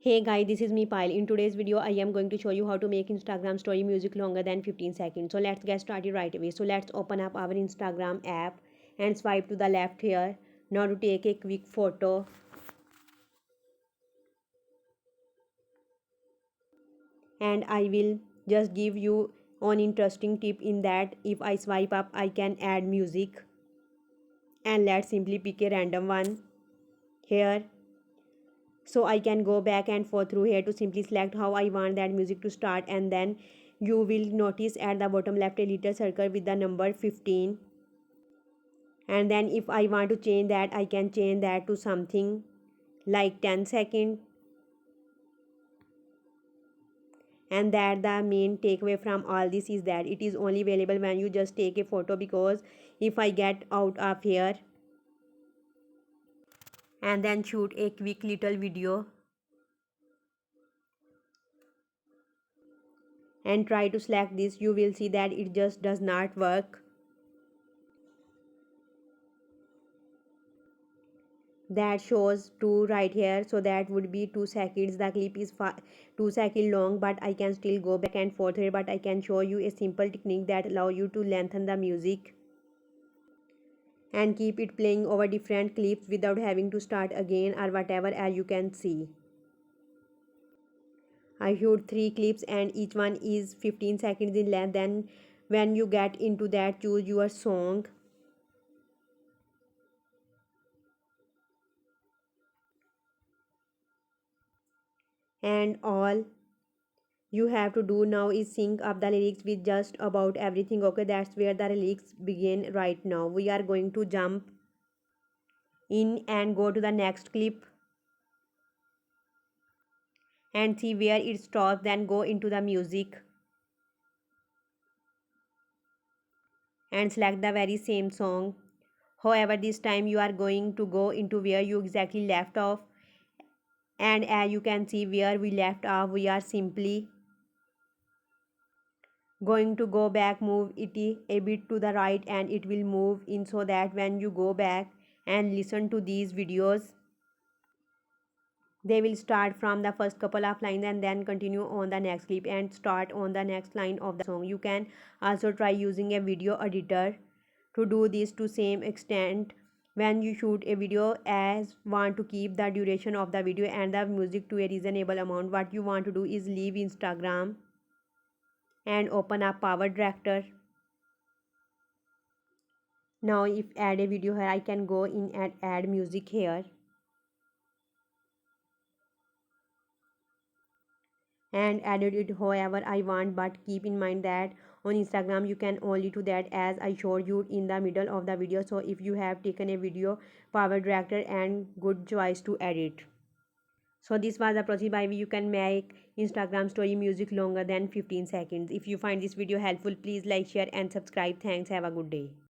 Hey guys, this is me Pile. In today's video, I am going to show you how to make Instagram story music longer than 15 seconds. So let's get started right away. So let's open up our Instagram app and swipe to the left here. Now to take a quick photo. And I will just give you an interesting tip in that if I swipe up, I can add music. And let's simply pick a random one here. So I can go back and forth through here to simply select how I want that music to start, and then you will notice at the bottom left a little circle with the number 15, and then if I want to change that, I can change that to something like 10 second. And that the main takeaway from all this is that it is only available when you just take a photo, because if I get out of here and then shoot a quick little video and try to select this, you will see that it just does not work. That shows 2 right here, so that would be 2 seconds. The clip is 2 seconds long, but I can still go back and forth here. But I can show you a simple technique that allow you to lengthen the music and keep it playing over different clips without having to start again or whatever. As you can see, I shoot 3 clips and each one is 15 seconds in length. Then when you get into that, choose your song and all you have to do now is sync up the lyrics with just about everything. Okay, that's where the lyrics begin. Right now we are going to jump in and go to the next clip and see where it stops, then go into the music and select the very same song. However, this time you are going to go into where you exactly left off, and as you can see where we left off, we are simply going to go back, move it a bit to the right, and it will move in, so that when you go back and listen to these videos, they will start from the first couple of lines and then continue on the next clip and start on the next line of the song. You can also try using a video editor to do this to same extent. When you shoot a video, as want to keep the duration of the video and the music to a reasonable amount, what you want to do is leave Instagram and open up Power Director. Now if add a video here, I can go in and add music here and edit it however I want, but keep in mind that on Instagram you can only do that as I showed you in the middle of the video. So if you have taken a video, Power Director and good choice to edit. So this was the process by which you can make Instagram story music longer than 15 seconds. If you find this video helpful, please like, share and subscribe. Thanks. Have a good day.